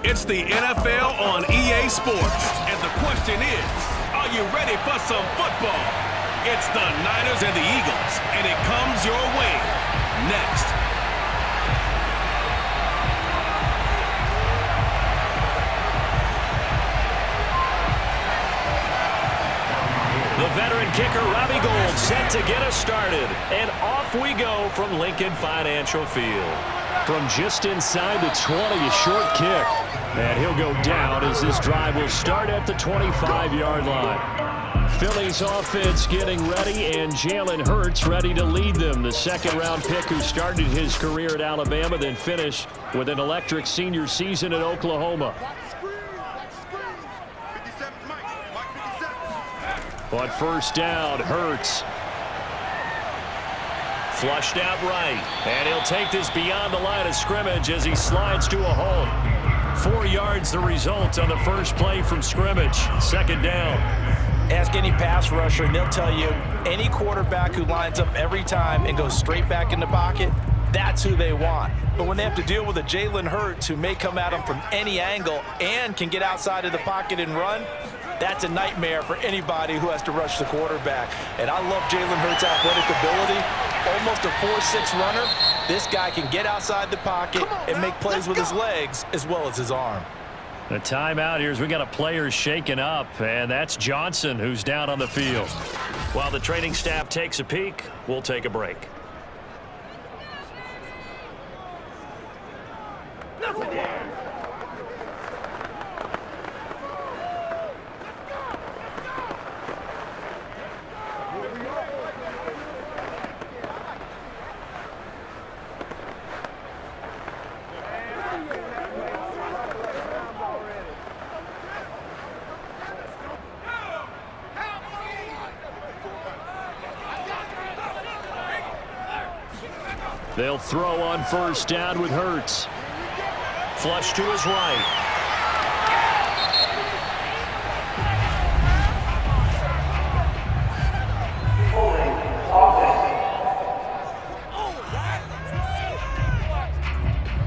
It's the NFL on EA Sports. And the question is, are you ready for some football? It's the Niners and the Eagles, and it comes your way next. The veteran kicker, Robbie Gould, set to get us started. And off we go from Lincoln Financial Field. From just inside the 20, a short kick. And he'll go down as this drive will start at the 25-yard line. Philly's offense getting ready, and Jalen Hurts ready to lead them. The second-round pick who started his career at Alabama, then finished with an electric senior season at Oklahoma. On first down, Hurts. Flushed out right. And he'll take this beyond the line of scrimmage as he slides to a hole. 4 yards the result on the first play from scrimmage. Second down. Ask any pass rusher, and they'll tell you any quarterback who lines up every time and goes straight back in the pocket, that's who they want. But when they have to deal with a Jalen Hurts who may come at them from any angle and can get outside of the pocket and run, that's a nightmare for anybody who has to rush the quarterback. And I love Jalen Hurts' athletic ability. Almost a 4.6 runner. This guy can get outside the pocket and make plays with his legs as well as his arm. The timeout here is we got a player shaken up, and that's Johnson who's down on the field. While the training staff takes a peek, we'll take a break. They'll throw on first down with Hurts. Flush to his right.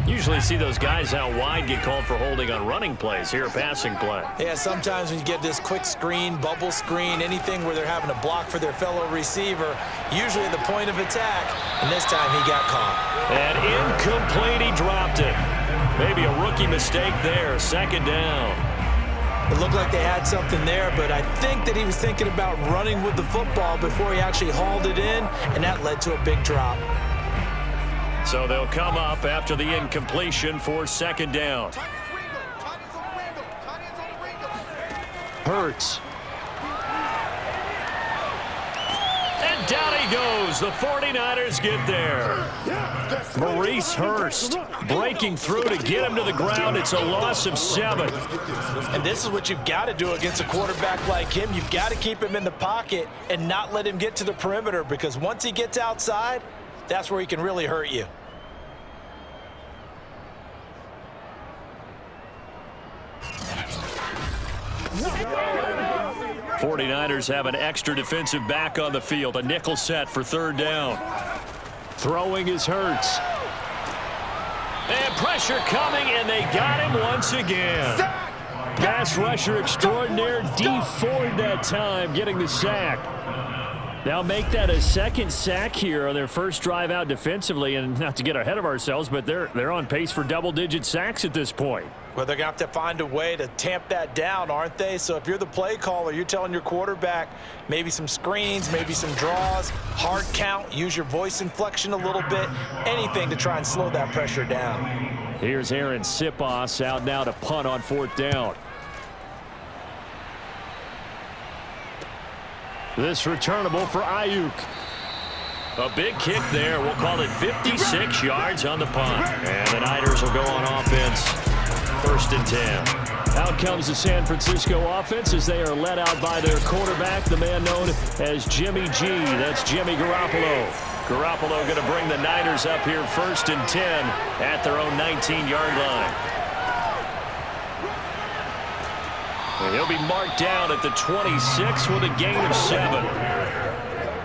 Usually see those guys out wide get called for holding on running plays. Here, a passing play. Yeah, sometimes when you get this quick screen, bubble screen, anything where they're having to block for their fellow receiver, usually at the point of attack, and this time he got caught. And incomplete, he dropped it. Maybe a rookie mistake there. Second down. It looked like they had something there, but I think that he was thinking about running with the football before he actually hauled it in, and that led to a big drop. So they'll come up after the incompletion for second down. Hurts. And down he goes. The 49ers get there. Maurice Hurst breaking through to get him to the ground. It's a loss of 7. And this is what you've got to do against a quarterback like him. You've got to keep him in the pocket and not let him get to the perimeter, because once he gets outside, that's where he can really hurt you. '49ers have an extra defensive back on the field. A nickel set for third down. Throwing is Hurts. And pressure coming, and they got him once again. Pass rusher extraordinaire, D Ford that time, getting the sack. Now make that a second sack here on their first drive out defensively, and not to get ahead of ourselves, but they're on pace for double-digit sacks at this point. Well, they're going to have to find a way to tamp that down, aren't they? So if you're the play caller, you're telling your quarterback maybe some screens, maybe some draws, hard count, use your voice inflection a little bit, anything to try and slow that pressure down. Here's Aaron Sipos out now to punt on fourth down. This returnable for Ayuk. A big kick there. We'll call it 56 yards on the punt. And the Niners will go on offense. First and 10. Out comes the San Francisco offense as they are led out by their quarterback, the man known as Jimmy G. That's Jimmy Garoppolo. Garoppolo going to bring the Niners up here first and 10 at their own 19-yard line. And he'll be marked down at the 26 with a gain of 7.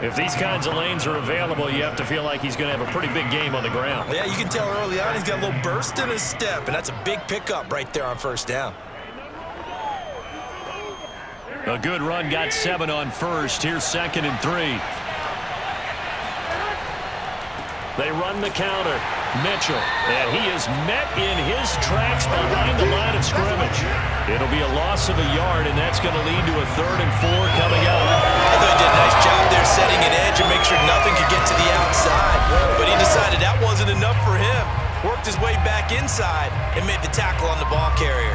If these kinds of lanes are available, you have to feel like he's going to have a pretty big game on the ground. Yeah, you can tell early on he's got a little burst in his step, and that's a big pickup right there on first down. A good run got 7 on first. Here's 2nd and 3. They run the counter. Mitchell, and he is met in his tracks behind the line of scrimmage. It'll be a loss of a yard, and that's going to lead to a 3rd and 4 coming up. I thought he did a nice job there setting an edge and make sure nothing could get to the outside. But he decided that wasn't enough for him. Worked his way back inside and made the tackle on the ball carrier.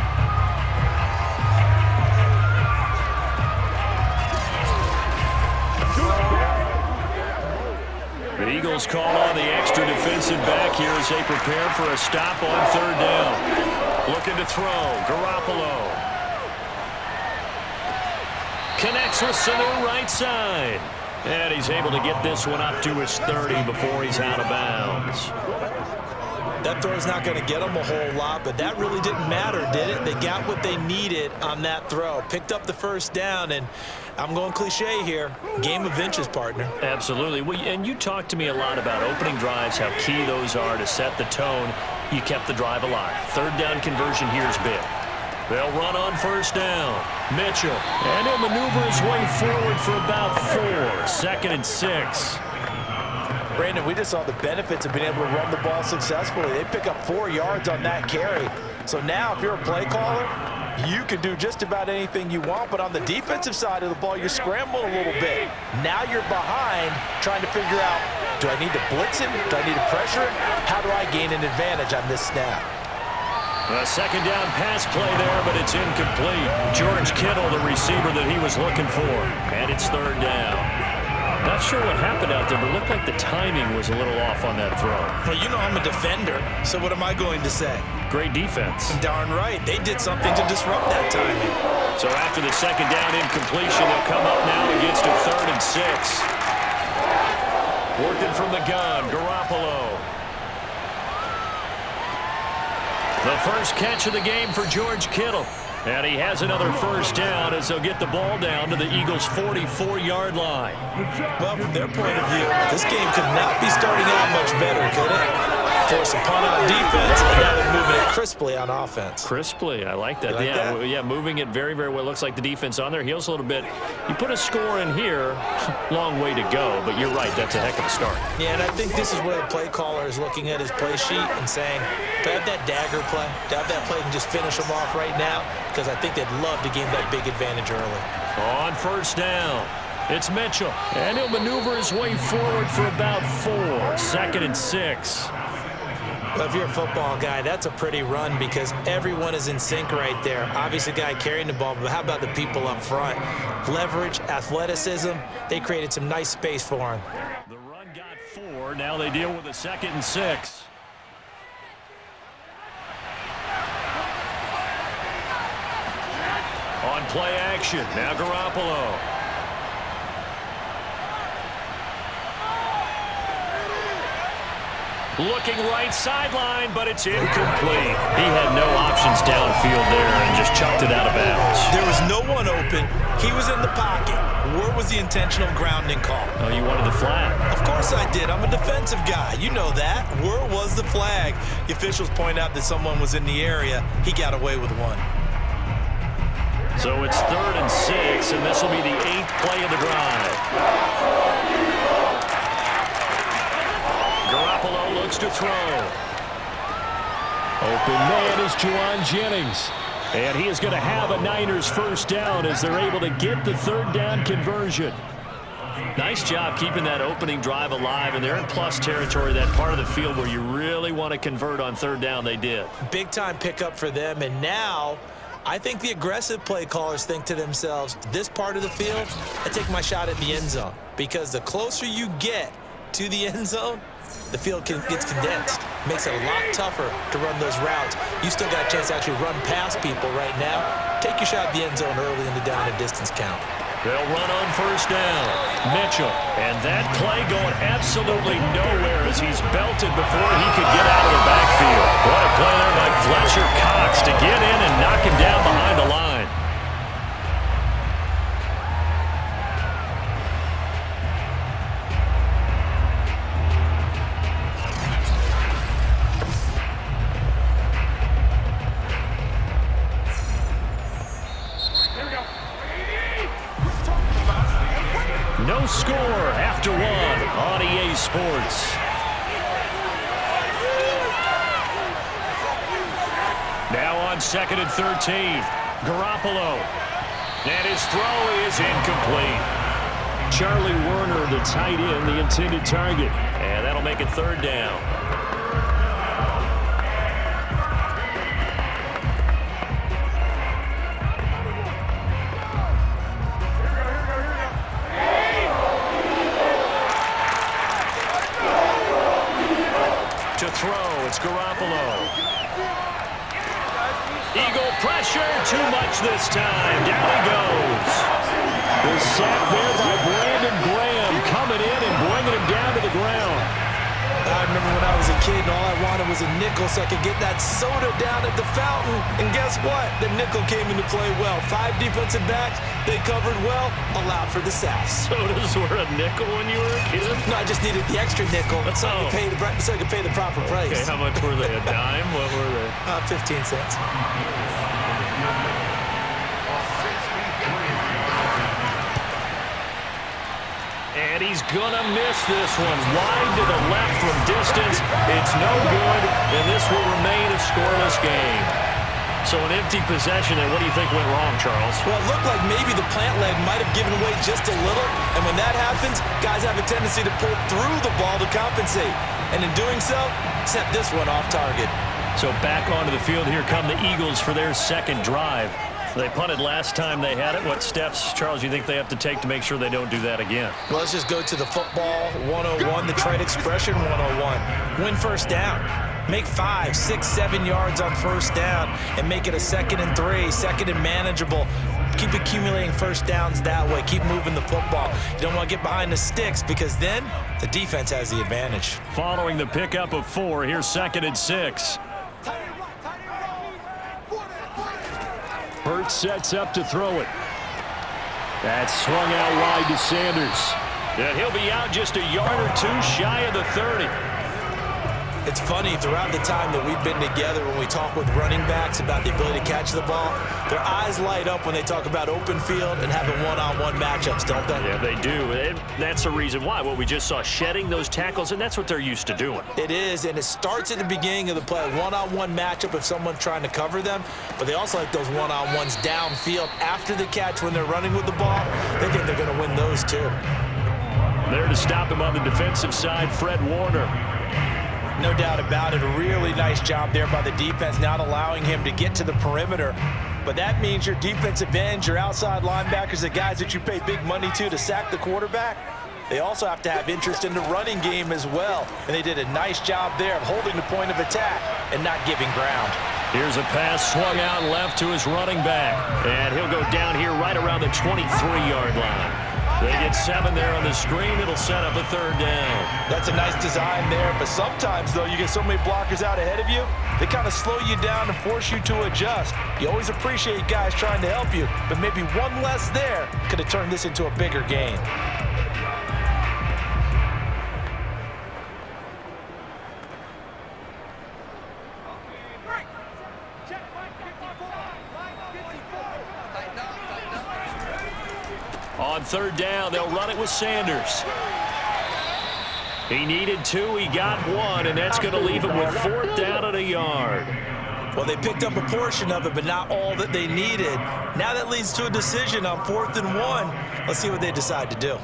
The Eagles call on the extra defensive back here as they prepare for a stop on 3rd down. Looking to throw. Garoppolo connects with center right side. And he's able to get this one up to his 30 before he's out of bounds. That throw's not going to get them a whole lot, but that really didn't matter, did it? They got what they needed on that throw. Picked up the first down, and I'm going cliche here. Game of inches, partner. Absolutely. Well, and you talked to me a lot about opening drives, how key those are to set the tone. You kept the drive alive. 3rd down conversion here is big. They'll run on 1st down. Mitchell, and he'll maneuver his way forward for about 4. 2nd and 6. Brandon, we just saw the benefits of being able to run the ball successfully. They pick up 4 yards on that carry. So now if you're a play caller, you can do just about anything you want. But on the defensive side of the ball, you're scrambling a little bit. Now you're behind trying to figure out, do I need to blitz him? Do I need to pressure him? How do I gain an advantage on this snap? A 2nd down pass play there, but it's incomplete. George Kittle, the receiver that he was looking for. And it's 3rd down. Not sure what happened out there, but it looked like the timing was a little off on that throw. Well, you know I'm a defender, so what am I going to say? Great defense. Darn right. They did something to disrupt that timing. So after the 2nd down incompletion, they'll come up now against a 3rd and 6. Working from the gun, Garoppolo. The first catch of the game for George Kittle. And he has another first down as they'll get the ball down to the Eagles' 44-yard line. Well, from their point of view, this game could not be starting out much better, could it? Force a punt on defense, and now they're moving it crisply on offense. Crisply, I like that. Like yeah, that? Yeah, moving it very, very well. Looks like the defense on their heels a little bit. You put a score in here, long way to go, but you're right, that's a heck of a start. Yeah, and I think this is where the play caller is looking at his play sheet and saying, do I have that dagger play? Do I have that play and just finish them off right now? Because I think they'd love to gain that big advantage early. On 1st down, it's Mitchell, and he'll maneuver his way forward for about 4. 2nd and 6. Well, if you're a football guy, that's a pretty run because everyone is in sync right there. Obviously, the guy carrying the ball, but how about the people up front? Leverage, athleticism, they created some nice space for him. The run got 4. Now they deal with a 2nd and 6. On play action, now Garoppolo. Looking right sideline, but it's incomplete. He had no options downfield there and just chucked it out of bounds. There was no one open. He was in the pocket. Where was the intentional grounding call? Oh, you wanted the flag. Of course I did. I'm a defensive guy. You know that. Where was the flag? The officials point out that someone was in the area. He got away with one. So it's 3rd and 6, and this will be the 8th play of the drive. Garoppolo looks to throw. Open man is Juwan Jennings. And he is going to have a Niners first down as they're able to get the 3rd down conversion. Nice job keeping that opening drive alive, and they're in plus territory, that part of the field where you really want to convert on 3rd down. They did. Big time pickup for them, and now I think the aggressive play callers think to themselves, this part of the field, I take my shot at the end zone. Because the closer you get to the end zone, the field gets condensed. Makes it a lot tougher to run those routes. You still got a chance to actually run past people right now. Take your shot at the end zone early in the down and distance count. They'll run on 1st down. Mitchell, and that play going absolutely nowhere as he's belted before he could get out of the backfield. What a play there by Fletcher Cox to get in and knock him down behind the line. Sports. Now on 2nd and 13. Garoppolo. And his throw is incomplete. Charlie Werner, the tight end, the intended target. And that'll make it 3rd down. To throw, it's Garoppolo. Eagle pressure, too much this time. Down he goes. The sack there by Brandon Graham, coming in and bringing him down to the ground. I remember when I was a kid and all I wanted was a nickel so I could get that soda down at the fountain. And guess what? The nickel came into play well. 5 defensive backs, they covered well, allowed for the sack. Sodas were a nickel when you were a kid? No, I just needed the extra nickel so I could pay the proper price. Okay, how much were they? A dime? What were they? 15 cents. And he's gonna miss this one. Wide to the left from distance. It's no good, and this will remain a scoreless game. So an empty possession, and what do you think went wrong, Charles? Well, it looked like maybe the plant leg might have given way just a little, and when that happens, guys have a tendency to pull through the ball to compensate. And in doing so, set this one off target. So back onto the field, here come the Eagles for their 2nd drive. They punted last time they had it. What steps, Charles, you think they have to take to make sure they don't do that again? Well, let's just go to the football 101, the trade expression 101. Win first down. Make 5, 6, 7 yards on first down and make it a 2nd and 3, 2nd and manageable. Keep accumulating first downs that way. Keep moving the football. You don't want to get behind the sticks because then the defense has the advantage. Following the pickup of 4, here's 2nd and 6. Hurts sets up to throw it. That's swung out wide to Sanders. And he'll be out just a yard or 2 shy of the 30. It's funny, throughout the time that we've been together, when we talk with running backs about the ability to catch the ball, their eyes light up when they talk about open field and having one-on-one matchups, don't they? Yeah, they do. And that's the reason why. What we just saw, shedding those tackles, and that's what they're used to doing. It is, and it starts at the beginning of the play, one-on-one matchup if someone's trying to cover them, but they also like those one-on-ones downfield after the catch when they're running with the ball. They think they're going to win those too. There to stop him on the defensive side, Fred Warner. No doubt about it. A really nice job there by the defense, not allowing him to get to the perimeter. But that means your defensive ends, your outside linebackers, the guys that you pay big money to sack the quarterback, they also have to have interest in the running game as well. And they did a nice job there of holding the point of attack and not giving ground. Here's a pass swung out left to his running back. And he'll go down here right around the 23-yard line. They get 7 there on the screen. It'll set up a 3rd down. That's a nice design there, but sometimes, though, you get so many blockers out ahead of you, they kind of slow you down and force you to adjust. You always appreciate guys trying to help you, but maybe one less there could have turned this into a bigger game. On 3rd down, they'll run it with Sanders. He needed 2, he got 1, and that's going to leave him with 4th down and a yard. Well, they picked up a portion of it, but not all that they needed. Now that leads to a decision on 4th and 1. Let's see what they decide to do.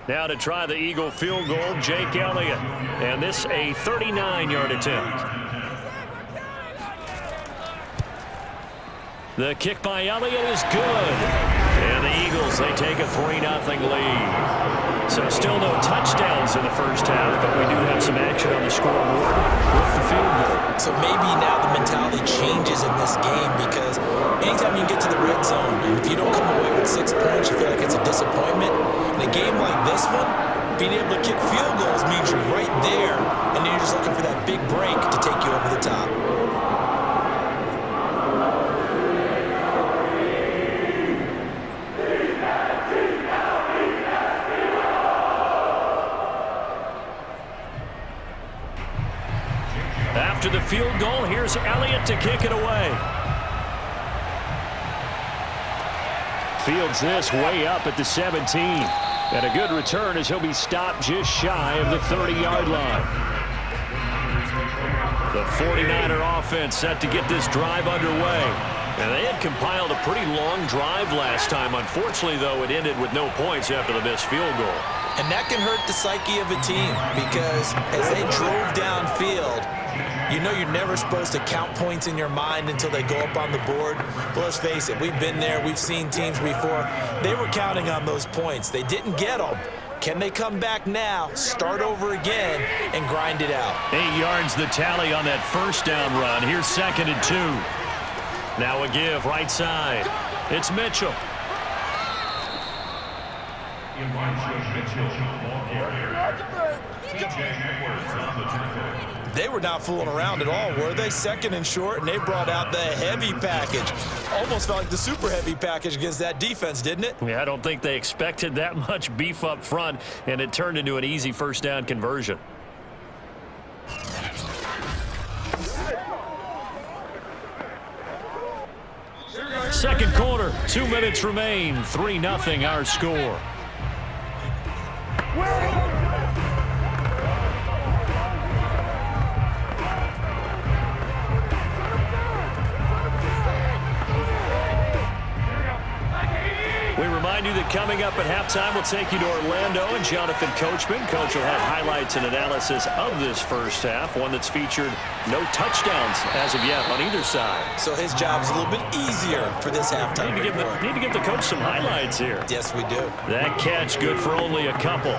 Now to try the Eagle field goal, Jake Elliott. And this a 39-yard attempt. The kick by Elliott is good. And the Eagles, they take a 3-0 lead. So still no touchdowns in the first half, but we do have some action on the scoreboard with the field goal. So maybe now the mentality changes in this game because anytime you get to the red zone, and if you don't come away with 6 points, you feel like it's a disappointment. In a game like this one, Being able to kick field goals means you're right there, and then you're just looking for that big break to take you over the top. After the field goal, here's Elliott to kick it away. Fields this way up at the 17. And a good return as he'll be stopped just shy of the 30-yard line. The 49er offense set to get this drive underway. And they had compiled a pretty long drive last time. Unfortunately, though, it ended with no points after the missed field goal. And that can hurt the psyche of a team because as they drove downfield, you know you're never supposed to count points in your mind until they go up on the board. But let's face it, we've been there. We've seen teams before. They were counting on those points. They didn't get them. Can they come back now, start over again, and grind it out? 8 yards the tally on that first down run. Here's 2nd and 2. Now a give right side. It's Mitchell. They were not fooling around at all, were they? 2nd and short, and they brought out the heavy package. Almost felt like the super heavy package against that defense, didn't it? Yeah, I don't think they expected that much beef up front, and it turned into an easy first down conversion. Second quarter, 2 minutes remain, 3-0 our score. We remind you that coming up at halftime, we'll take you to Orlando and Jonathan Coachman. Coach will have highlights and analysis of this first half, one that's featured no touchdowns as of yet on either side. So his job's a little bit easier for this halftime. Need to give the coach some highlights here. Yes, we do. That catch good for only a couple.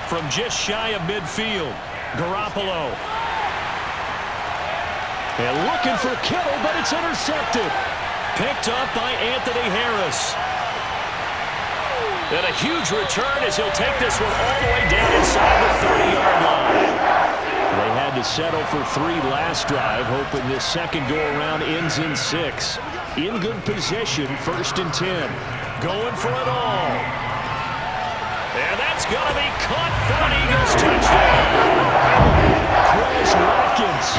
From just shy of midfield, Garoppolo. And looking for Kittle, but it's intercepted. Picked up by Anthony Harris. And a huge return as he'll take this one all the way down inside the 30-yard line. They had to settle for 3 last drive, hoping this second go-around ends in 6. In good position, 1st and 10. Going for it all. And that's going to be caught for an Eagles touchdown. Chris Watkins,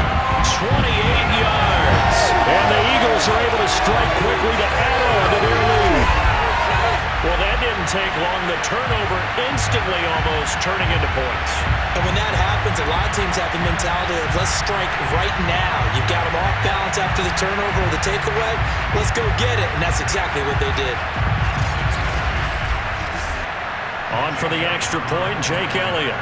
28 yards. And the Eagles are able to strike quickly to add on to their lead. Well, that didn't take long. The turnover instantly almost turning into points. And when that happens, a lot of teams have the mentality of let's strike right now. You've got them off balance after the turnover or the takeaway. Let's go get it. And that's exactly what they did. On for the extra point, Jake Elliott.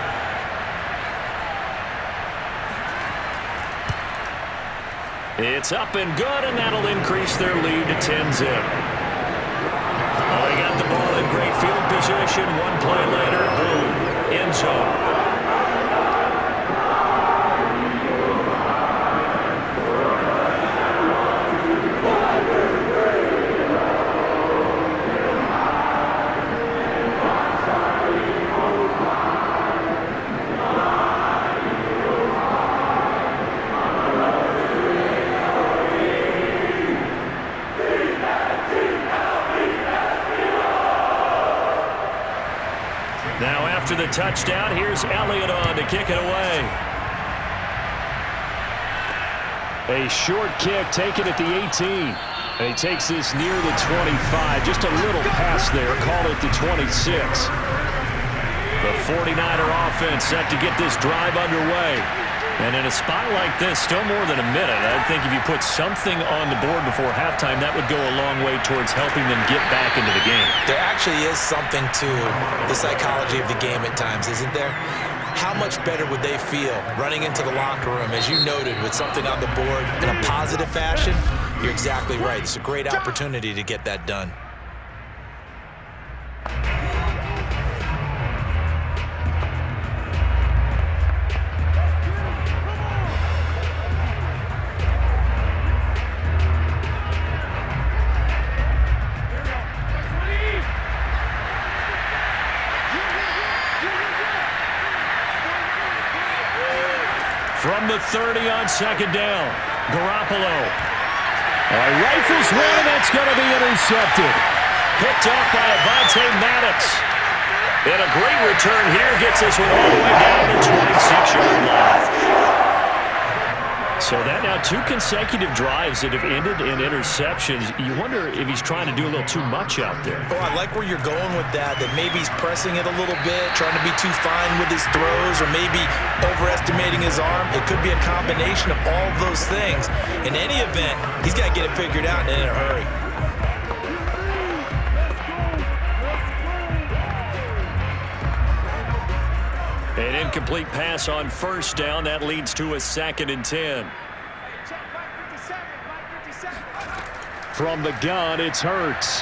It's up and good, and that'll increase their lead to 10-zip. They got the ball in great field position. One play later, boom, end zone. Now after the touchdown, here's Elliott on to kick it away. A short kick taken at the 18. And he takes this near the 25. Just a little pass there. Call it the 26. The 49er offense set to get this drive underway. And in a spot like this, still more than a minute. I think if you put something on the board before halftime, that would go a long way towards helping them get back into the game. There actually is something to the psychology of the game at times, isn't there? How much better would they feel running into the locker room, as you noted, with something on the board in a positive fashion? You're exactly right. It's a great opportunity to get that done. 30 on second down. Garoppolo. Rifles one, and that's going to be intercepted. Picked off by Avonte Maddox. And a great return here gets us all the way down to the 26-yard line. So that now 2 consecutive drives that have ended in interceptions. You wonder if he's trying to do a little too much out there. Oh, I like where you're going with that maybe he's pressing it a little bit, trying to be too fine with his throws, or maybe overestimating his arm. It could be a combination of all of those things. In any event, he's got to get it figured out and in a hurry. An incomplete pass on first down. That leads to a 2nd and 10. From the gun, it's Hurts.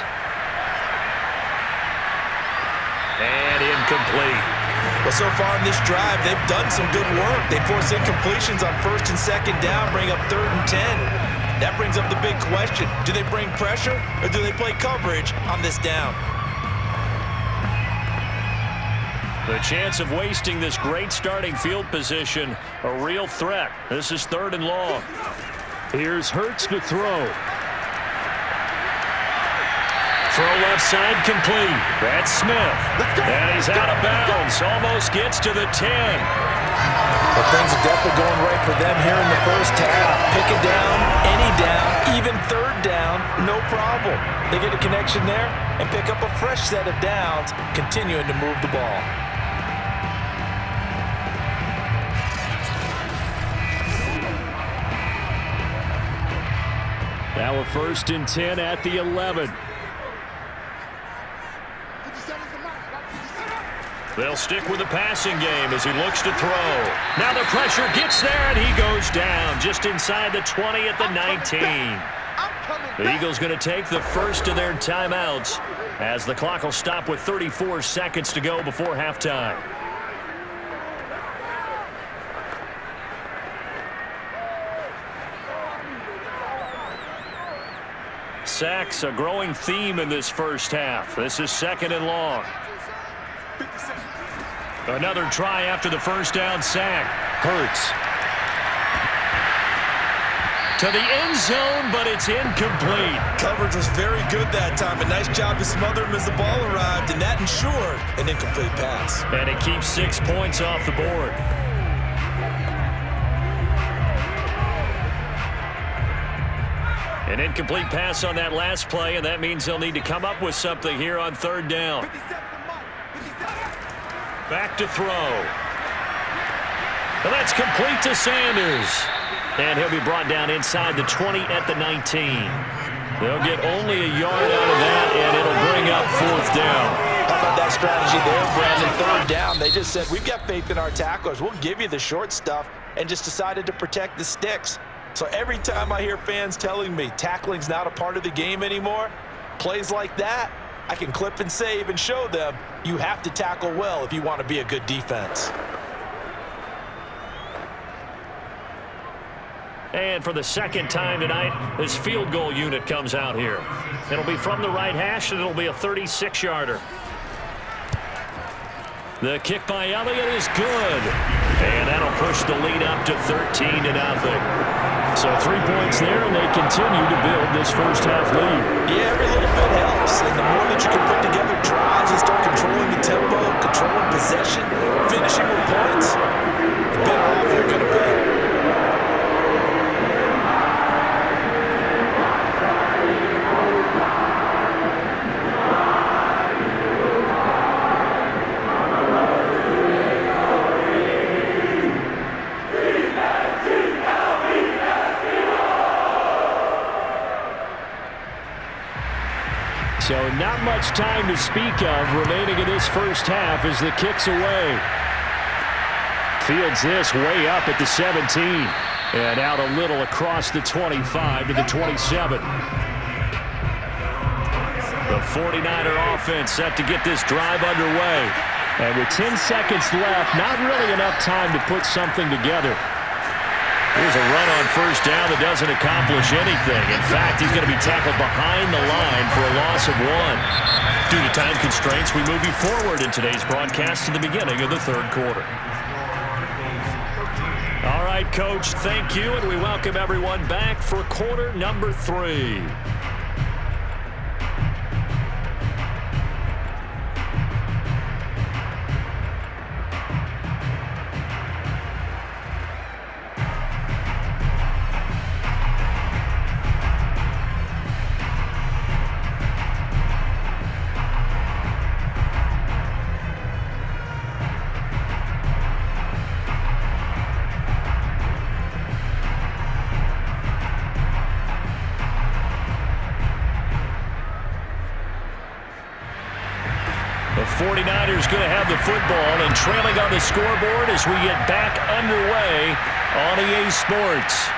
And incomplete. Well, so far in this drive, they've done some good work. They force incompletions on 1st and 2nd down, bring up 3rd and 10. That brings up the big question. Do they bring pressure, or do they play coverage on this down? The chance of wasting this great starting field position, a real threat. This is 3rd and long. Here's Hurts to throw. Throw left side complete. That's Smith. And he's out of bounds. Almost gets to the 10. Well, things are definitely going right for them here in the first half. Pick it down, any down, even 3rd down, no problem. They get a connection there and pick up a fresh set of downs, continuing to move the ball. Now a 1st and 10 at the 11. They'll stick with the passing game as he looks to throw. Now the pressure gets there, and he goes down just inside the 20 at the 19. The Eagles going to take the first of their timeouts as the clock will stop with 34 seconds to go before halftime. Sacks, a growing theme in this first half. This is 2nd and long. Another try after the first down sack. Hurts. To the end zone, but it's incomplete. Coverage was very good that time. A nice job to smother him as the ball arrived, and that ensured an incomplete pass. And it keeps 6 points off the board. An incomplete pass on that last play, and that means they'll need to come up with something here on 3rd down. Back to throw. And that's complete to Sanders. And he'll be brought down inside the 20 at the 19. They'll get only a yard out of that, and it'll bring up 4th down. How about that strategy there, Brandon? 3rd down, they just said, we've got faith in our tacklers. We'll give you the short stuff, and just decided to protect the sticks. So every time I hear fans telling me tackling's not a part of the game anymore, plays like that, I can clip and save and show them you have to tackle well if you want to be a good defense. And for the 2nd time tonight, this field goal unit comes out here. It'll be from the right hash, and it'll be a 36-yarder. The kick by Elliott is good. And that'll push the lead up to 13-0. So 3 points there, and they continue to build this first half lead. Yeah, every little bit helps. And the more that you can put together drives and start controlling the tempo, controlling possession, finishing with points, the better off you're going to be. So not much time to speak of remaining in this first half as the kick's away. Fields this way up at the 17. And out a little across the 25 to the 27. The 49er offense set to get this drive underway. And with 10 seconds left, not really enough time to put something together. Here's a run on first down that doesn't accomplish anything. In fact, he's going to be tackled behind the line for a loss of 1. Due to time constraints, we move you forward in today's broadcast to the beginning of the 3rd quarter. All right, right, Coach, thank you, and we welcome everyone back for quarter number 3. The 49ers going to have the football and trailing on the scoreboard as we get back underway on EA Sports.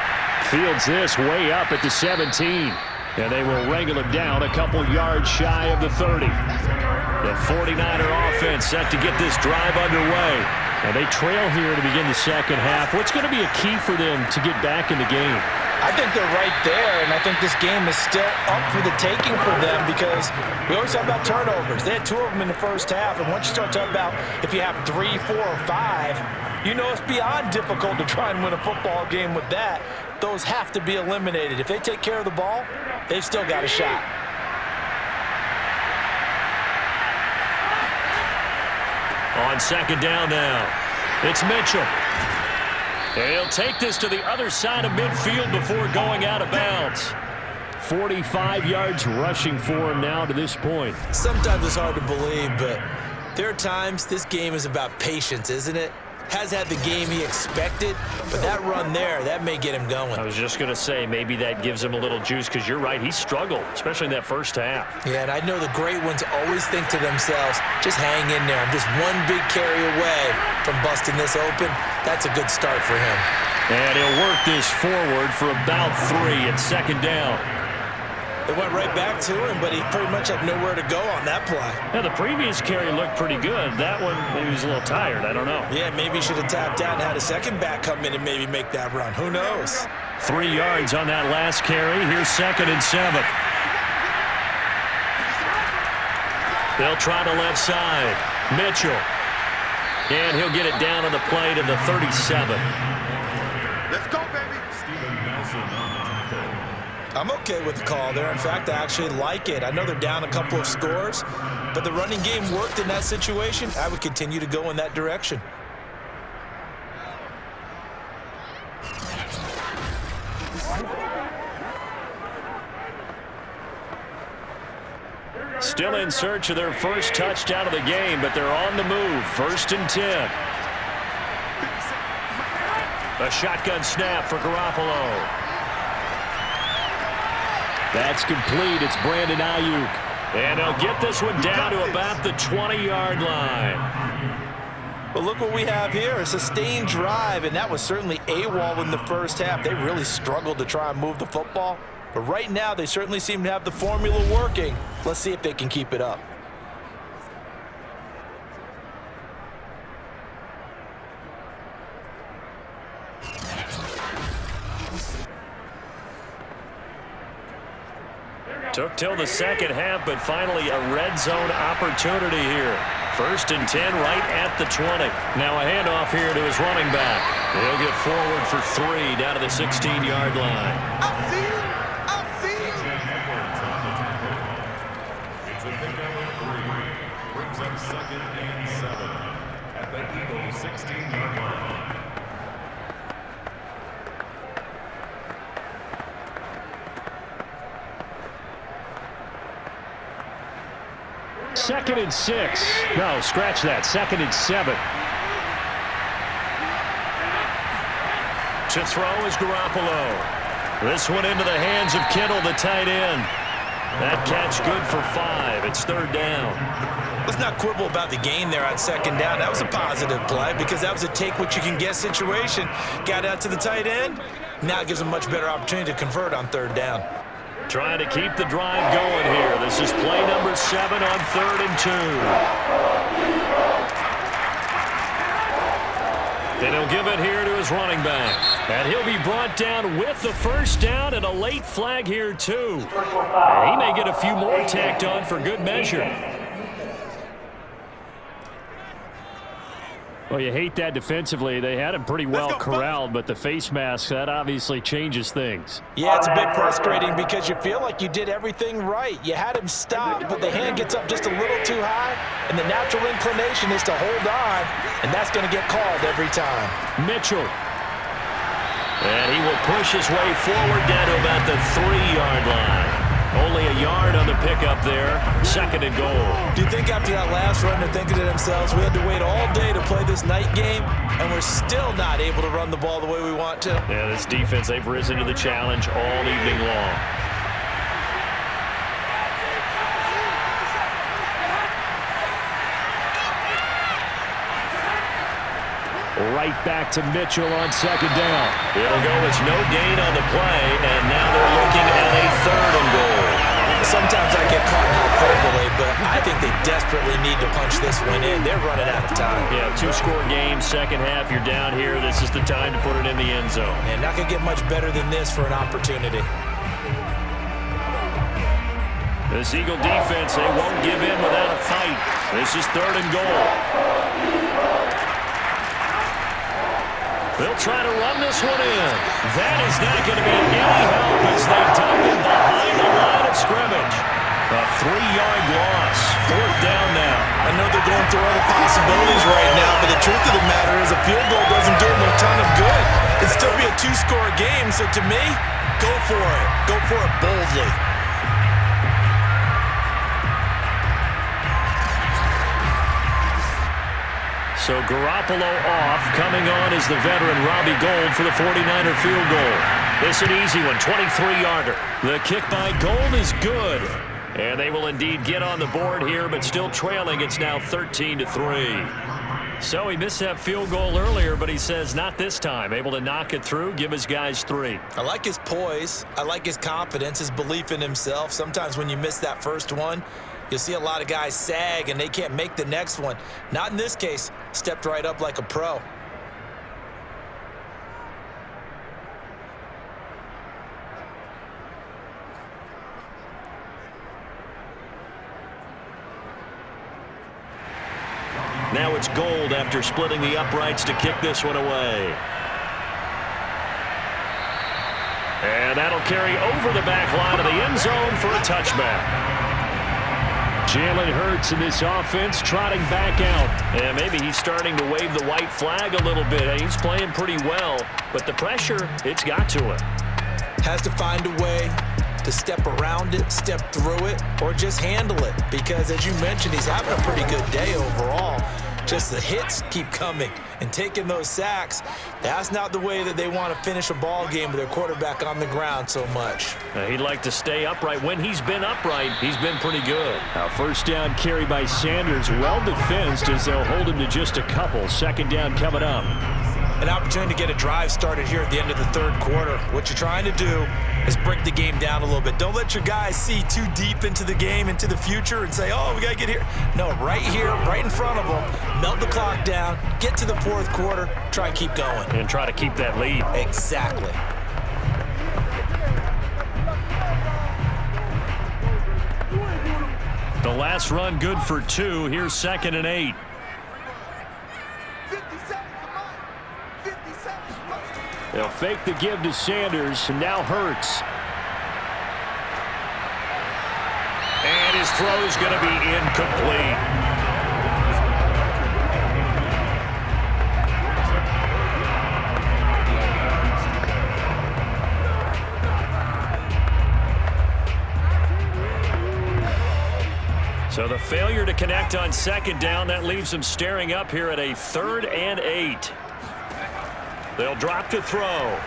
Fields this way up at the 17. And they will wrangle him down a couple yards shy of the 30. The 49er offense set to get this drive underway. And they trail here to begin the second half. What's going to be a key for them to get back in the game? I think they're right there, and I think this game is still up for the taking for them because we always talk about turnovers. They had 2 of them in the first half, and once you start talking about if you have 3, 4, or 5, you know it's beyond difficult to try and win a football game with that. Those have to be eliminated. If they take care of the ball, they've still got a shot. On second down now, it's Mitchell. He'll take this to the other side of midfield before going out of bounds. 45 yards rushing for him now to this point. Sometimes it's hard to believe, but there are times this game is about patience, isn't it? Has had the game he expected, but that run there, that may get him going. I was just going to say, maybe that gives him a little juice because you're right, he struggled, especially in that first half. Yeah, and I know the great ones always think to themselves, just hang in there. I'm just one big carry away from busting this open. That's a good start for him. And he'll work this forward for about 3 at second down. It went right back to him, but he pretty much had nowhere to go on that play. Yeah, the previous carry looked pretty good. That one, maybe he was a little tired. I don't know. Yeah, maybe he should have tapped out and had a second back come in and maybe make that run. Who knows? 3 yards on that last carry. Here's 2nd and 7. They'll try the left side. Mitchell. And he'll get it down on the play to the 37. Let's go, baby. I'm okay with the call there. In fact, I actually like it. I know they're down a couple of scores, but the running game worked in that situation. I would continue to go in that direction. Still in search of their first touchdown of the game, but they're on the move. 1st and 10. A shotgun snap for Garoppolo. That's complete. It's Brandon Ayuk. And he'll get this one down to about the 20-yard line. But look what we have here, a sustained drive, and that was certainly AWOL in the first half. They really struggled to try and move the football. But right now, they certainly seem to have the formula working. Let's see if they can keep it up. Took till the second half, but finally a red zone opportunity here. 1st and 10 right at the 20. Now a handoff here to his running back. He'll get forward for 3 down to the 16-yard line. I'll see you. I'll see you. It's a pickup of 3. Brings up 2nd and 7 at the Eagles' 16-yard line. Second and 6. No, scratch that. 2nd and 7. To throw is Garoppolo. This one into the hands of Kittle, the tight end. That catch good for 5. It's 3rd down. Let's not quibble about the gain there on 2nd down. That was a positive play because that was a take-what-you-can-get situation. Got out to the tight end. Now it gives them a much better opportunity to convert on 3rd down. Trying to keep the drive going here. This is play number 7 on 3rd and 2. Then he'll give it here to his running back. And he'll be brought down with the first down and a late flag here, too. He may get a few more tacked on for good measure. Well, you hate that defensively. They had him pretty well corralled, but the face mask, that obviously changes things. Yeah, it's a bit frustrating because you feel like you did everything right. You had him stop, but the hand gets up just a little too high, and the natural inclination is to hold on, and that's going to get called every time. Mitchell. And he will push his way forward down to about the 3-yard line. Only a yard on the pickup there. 2nd and goal. Do you think after that last run they're thinking to themselves, we had to wait all day to play this night game, and we're still not able to run the ball the way we want to? Yeah, this defense, they've risen to the challenge all evening long. Right back to Mitchell on 2nd down. It'll go as no gain on the play, and now they're looking at a 3rd and goal. Sometimes I get caught in hyperbole, but I think they desperately need to punch this one in. They're running out of time. Yeah, 2-score game, second half, you're down here. This is the time to put it in the end zone. And not going to get much better than this for an opportunity. This Eagle defense, they won't give in without a fight. This is 3rd and goal. They'll try to run this one in. That is not going to be any help as they tumble behind the line of scrimmage. A 3-yard loss. 4th down now. I know they're going through other possibilities right now, but the truth of the matter is a field goal doesn't do them a ton of good. It'd still be a 2-score game, so to me, go for it. Go for it boldly. So Garoppolo off. Coming on is the veteran Robbie Gould for the 49er field goal. This an easy one, 23-yarder. The kick by Gould is good. And they will indeed get on the board here, but still trailing. It's now 13-3. So he missed that field goal earlier, but he says not this time. Able to knock it through, give his guys 3. I like his poise. I like his confidence, his belief in himself. Sometimes when you miss that first one, you'll see a lot of guys sag and they can't make the next one. Not in this case. Stepped right up like a pro. Now it's Gould after splitting the uprights to kick this one away. And that'll carry over the back line of the end zone for a touchback. Jalen Hurts in this offense trotting back out. And maybe he's starting to wave the white flag a little bit. He's playing pretty well, but the pressure, it's got to him. Has to find a way to step around it, step through it, or just handle it. Because as you mentioned, he's having a pretty good day overall. Just the hits keep coming and taking those sacks. That's not the way that they want to finish a ball game with their quarterback on the ground so much. He'd like to stay upright. When he's been upright, he's been pretty good. Now, 1st down carry by Sanders, well defensed as they'll hold him to just a couple. 2nd down coming up. An opportunity to get a drive started here at the end of the 3rd quarter. What you're trying to do is break the game down a little bit. Don't let your guys see too deep into the game, into the future, and say, oh, we got to get here. No, right here, right in front of them, melt the clock down, get to the 4th quarter, try and keep going. And try to keep that lead. Exactly. The last run good for 2. Here's 2nd and 8. 57, come on. 57, come on. They'll fake the give to Sanders, and now Hurts. And his throw's going to be incomplete. So the failure to connect on 2nd down, that leaves them staring up here at a 3rd and 8. They'll drop to throw.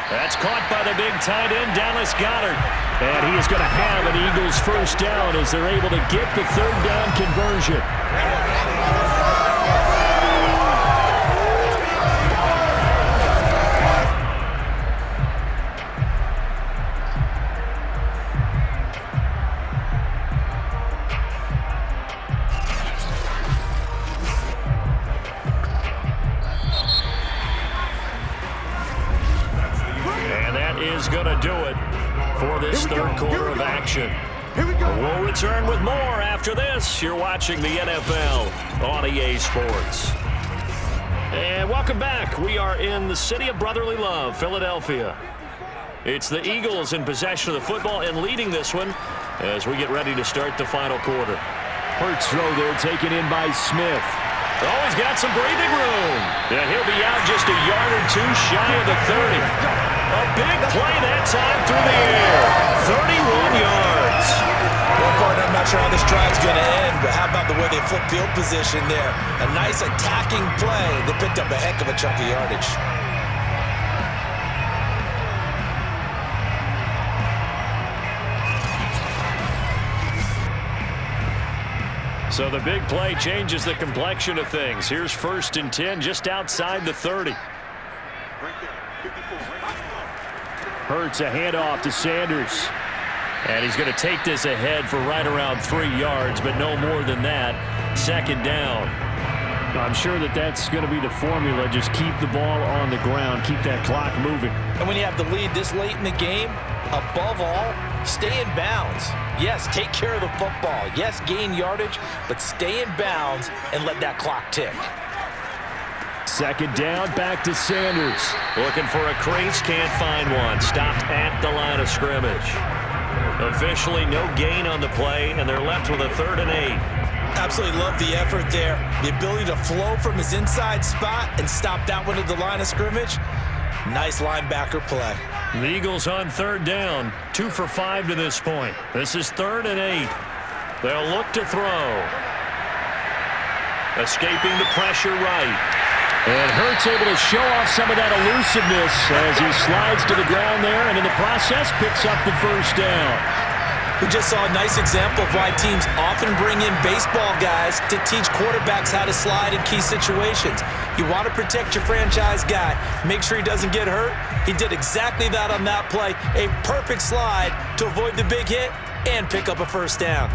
That's caught by the big tight end, Dallas Goedert. And he is going to have an Eagles 1st down as they're able to get the 3rd down conversion. Going to do it for this 3rd quarter of action. Here we go. We'll return with more after this. You're watching the NFL on EA Sports. And welcome back. We are in the city of brotherly love, Philadelphia. It's the Eagles in possession of the football and leading this one as we get ready to start the final quarter. Hurts throw there taken in by Smith. Oh, he's got some breathing room. And he'll be out just a yard or two shy of the 30. A big play that time through the air. 31 yards. Well, partner, I'm not sure how this drive's going to end, but how about the way they flip field position there? A nice attacking play. They picked up a heck of a chunk of yardage. So the big play changes the complexion of things. Here's 1st and 10 just outside the 30. Hurts a handoff to Sanders. And he's going to take this ahead for right around 3 yards, but no more than that. 2nd down. I'm sure that's going to be the formula. Just keep the ball on the ground. Keep that clock moving. And when you have the lead this late in the game, above all, stay in bounds. Yes, take care of the football. Yes, gain yardage, but stay in bounds and let that clock tick. 2nd down, back to Sanders. Looking for a crease, can't find one. Stopped at the line of scrimmage. Officially no gain on the play, and they're left with a 3rd and 8. Absolutely love the effort there. The ability to flow from his inside spot and stop that one at the line of scrimmage. Nice linebacker play. The Eagles on 3rd down. 2 for 5 to this point. This is 3rd and 8. They'll look to throw. Escaping the pressure right. And Hurts able to show off some of that elusiveness as he slides to the ground there, and in the process picks up the 1st down. We just saw a nice example of why teams often bring in baseball guys to teach quarterbacks how to slide in key situations. You want to protect your franchise guy. Make sure he doesn't get hurt. He did exactly that on that play. A perfect slide to avoid the big hit and pick up a 1st down.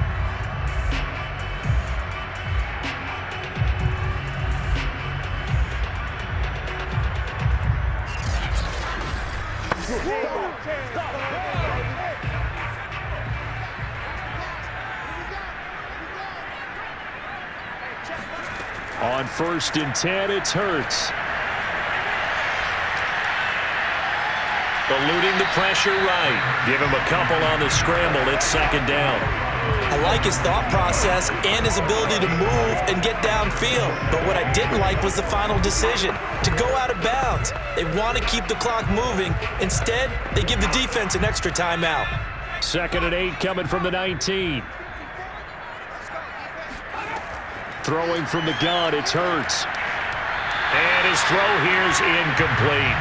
On 1st and 10, it's Hurts. Eluding the pressure right. Give him a couple on the scramble. It's 2nd down. I like his thought process and his ability to move and get downfield. But what I didn't like was the final decision, to go out of bounds. They want to keep the clock moving. Instead, they give the defense an extra timeout. 2nd and 8 coming from the 19. Throwing from the gun, it's Hurts. And his throw here's incomplete.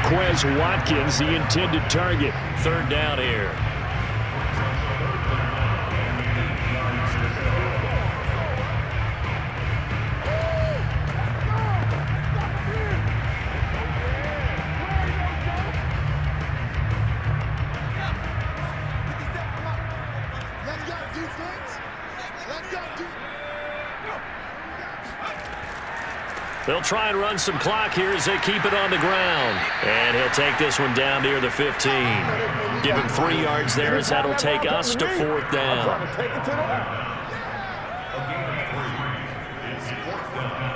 Quez Watkins, the intended target. 3rd down here. Let's go, defense. Let's go, defense. They'll try and run some clock here as they keep it on the ground. And he'll take this one down near the 15. Give him 3 yards there as that'll take us to 4th down. A gain of 3. It's 4th down.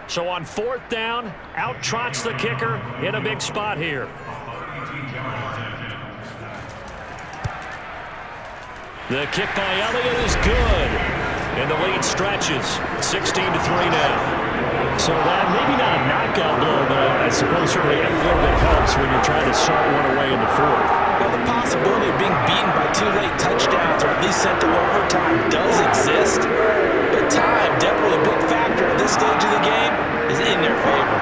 So on 4th down, out trots the kicker in a big spot here. The kick by Elliott is good. And the lead stretches. 16-3 now. So that maybe not a knockout blow, but I suppose certainly every little bit helps when you're trying to start one away in the 4th. Well, the possibility of being beaten by 2 late touchdowns or at least sent to overtime does exist. But time, definitely a big factor at this stage of the game, is in their favor.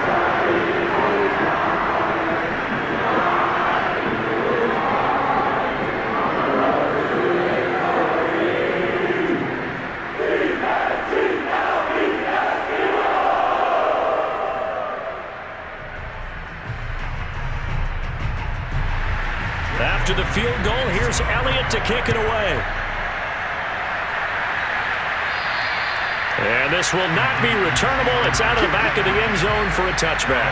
After the field goal. Here's Elliott to kick it away. And this will not be returnable. It's out of the back of the end zone for a touchback.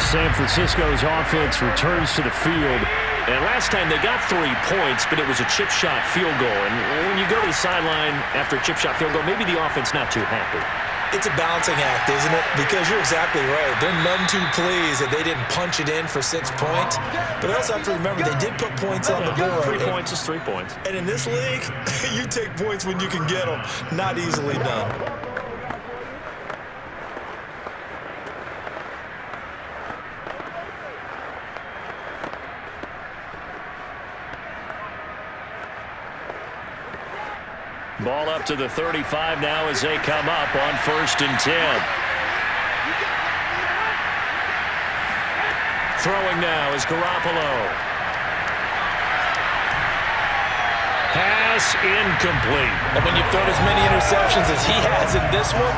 San Francisco's offense returns to the field. And last time they got 3 points, but it was a chip shot field goal. And when you go to the sideline after a chip shot field goal, maybe the offense not too happy. It's a balancing act, isn't it? Because you're exactly right. They're none too pleased that they didn't punch it in for 6 points. But they also have to remember they did put points on the board. 3 points is 3 points. And in this league, you take points when you can get them. Not easily done. Ball up to the 35 now as they come up on 1st and 10. Throwing now is Garoppolo. Pass incomplete. And when you've thrown as many interceptions as he has in this one,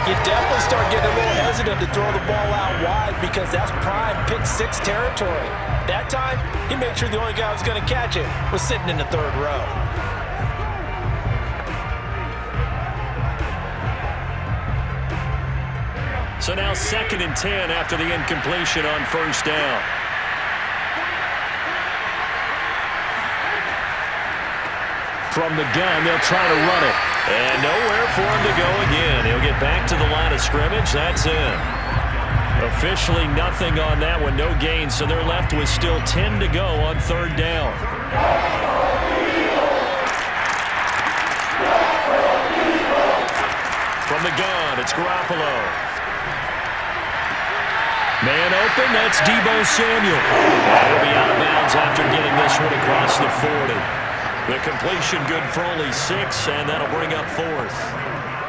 you definitely start getting a little hesitant to throw the ball out wide because that's prime pick 6 territory. That time, he made sure the only guy who was going to catch it was sitting in the 3rd row. So now 2nd and 10 after the incompletion on 1st down. From the gun, they'll try to run it. And nowhere for him to go again. He'll get back to the line of scrimmage. That's in. Officially nothing on that one. No gain. So they're left with still 10 to go on 3rd down. From the gun, it's Garoppolo. Man open, that's Deebo Samuel. He'll be out of bounds after getting this one across the 40. The completion good for only 6, and that'll bring up 4th.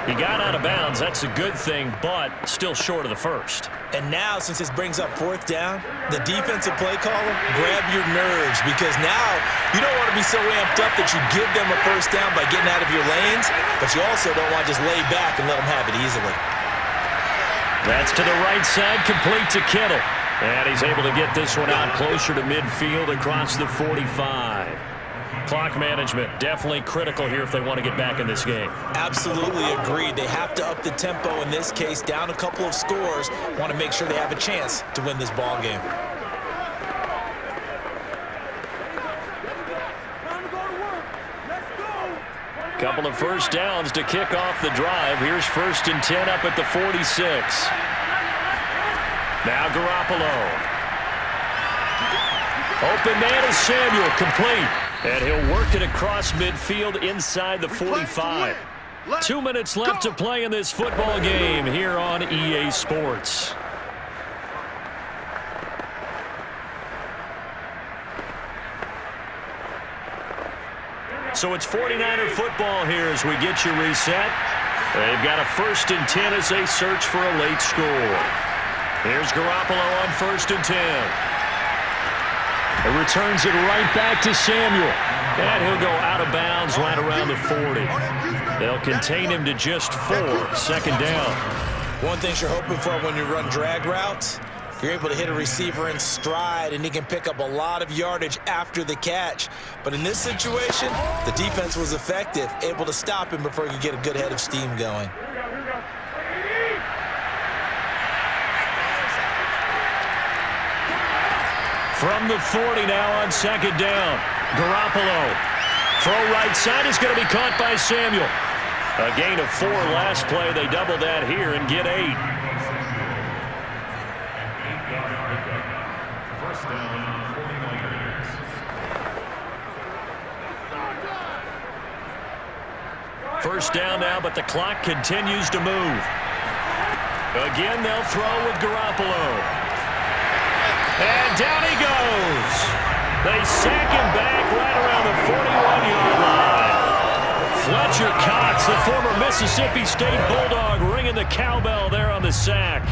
He got out of bounds, that's a good thing, but still short of the 1st. And now, since this brings up 4th down, the defensive play caller, grab your nerves because now you don't want to be so amped up that you give them a 1st down by getting out of your lanes, but you also don't want to just lay back and let them have it easily. That's to the right side, complete to Kittle. And he's able to get this one out closer to midfield across the 45. Clock management, definitely critical here if they want to get back in this game. Absolutely agreed. They have to up the tempo in this case, down a couple of scores. Want to make sure they have a chance to win this ball game. Couple of 1st downs to kick off the drive. Here's 1st and 10 up at the 46. Now Garoppolo. Open man is Samuel, complete. And he'll work it across midfield inside the 45. 2 minutes left to play in this football game here on EA Sports. So it's 49er football here as we get you reset. They've got a 1st and 10 as they search for a late score. Here's Garoppolo on 1st and 10. He returns it right back to Samuel. And he'll go out of bounds right around the 40. They'll contain him to just 4. 2nd down. One thing you're hoping for when you run drag routes, you're able to hit a receiver in stride, and he can pick up a lot of yardage after the catch. But in this situation, the defense was effective, able to stop him before he could get a good head of steam going. From the 40 now on 2nd down. Garoppolo. Throw right side is going to be caught by Samuel. A gain of 4 last play. They double that here and get 8. First down now, but the clock continues to move. Again, they'll throw with Garoppolo. And down he goes. They sack him back right around the 41-yard line. Fletcher Cox, the former Mississippi State Bulldog, ringing the cowbell there on the sack.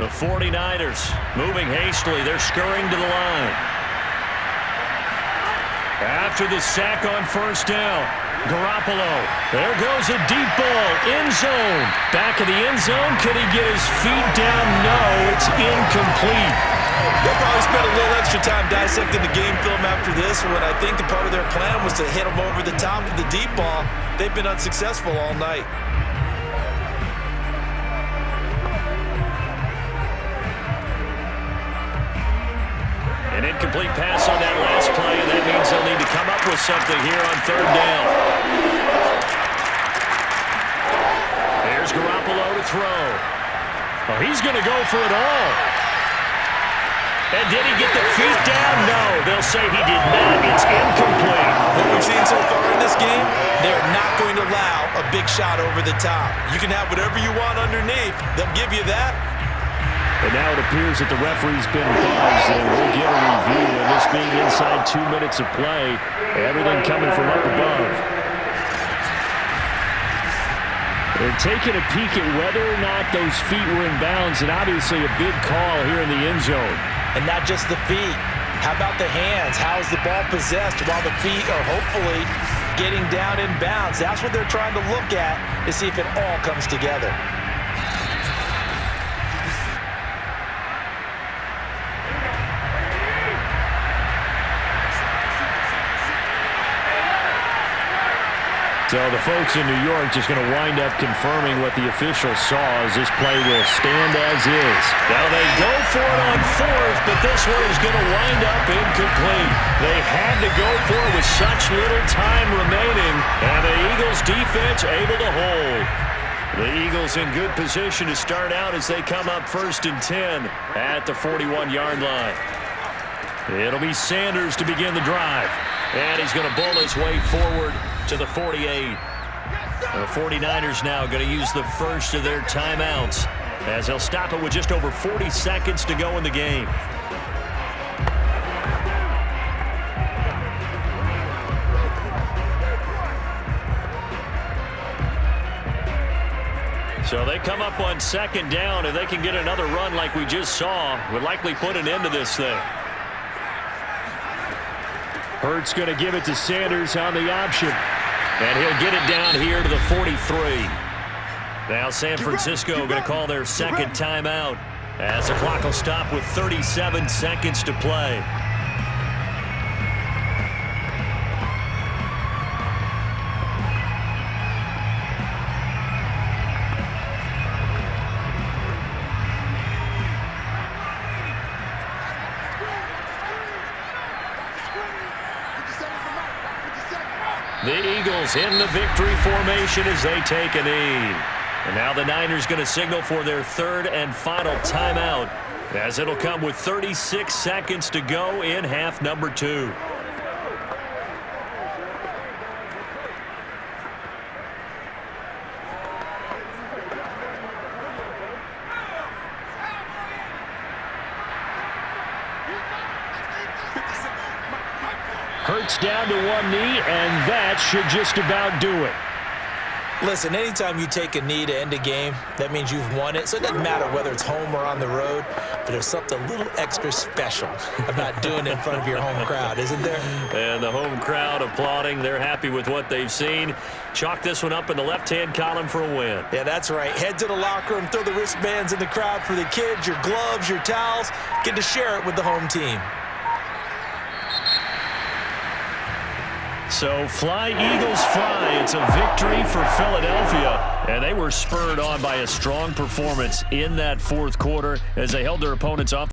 The 49ers moving hastily. They're scurrying to the line. After the sack on 1st down, Garoppolo. There goes a deep ball. End zone. Back of the end zone. Could he get his feet down? No, it's incomplete. They'll probably spend a little extra time dissecting the game film after this one. I think a part of their plan was to hit him over the top of the deep ball. They've been unsuccessful all night. An incomplete pass on that last play, and that means they'll need to come up with something here on third down. There's Garoppolo to throw. Oh, he's going to go for it all. And did he get the feet down? No, they'll say he did not. It's incomplete. What we've seen so far in this game, they're not going to allow a big shot over the top. You can have whatever you want underneath. They'll give you that. And now it appears that the referee's been buzzed, and we'll get a review. And this being inside 2 minutes of play, everything coming from up above. They're taking a peek at whether or not those feet were in bounds, and obviously a big call here in the end zone. And not just the feet. How about the hands? How is the ball possessed while the feet are hopefully getting down in bounds? That's what they're trying to look at to see if it all comes together. So the folks in New York just going to wind up confirming what the official saw as this play will stand as is. Now they go for it on fourth, but this one is going to wind up incomplete. They had to go for it with such little time remaining, and the Eagles defense able to hold. The Eagles in good position to start out as they come up 1st and 10 at the 41-yard line. It'll be Sanders to begin the drive. And he's going to bowl his way forward to the 48. The 49ers now going to use the first of their timeouts as they'll stop it with just over 40 seconds to go in the game. So they come up on 2nd down. If they can get another run like we just saw, would likely put an end to this thing. Hurts going to give it to Sanders on the option. And he'll get it down here to the 43. Now San Francisco going to call their second timeout as the clock will stop with 37 seconds to play. The Eagles in the victory formation as they take a knee. And now the Niners going to signal for their third and final timeout as it'll come with 36 seconds to go in half number 2. Hurts down to one knee, and that should just about do it. Listen, anytime you take a knee to end a game, that means you've won it. So it doesn't matter whether it's home or on the road, but there's something a little extra special about doing it in front of your home crowd, isn't there? And the home crowd applauding. They're happy with what they've seen. Chalk this one up in the left-hand column for a win. Yeah, that's right. Head to the locker room, throw the wristbands in the crowd for the kids, your gloves, your towels. Get to share it with the home team. So fly, Eagles, fly. It's a victory for Philadelphia. And they were spurred on by a strong performance in that fourth quarter as they held their opponents off.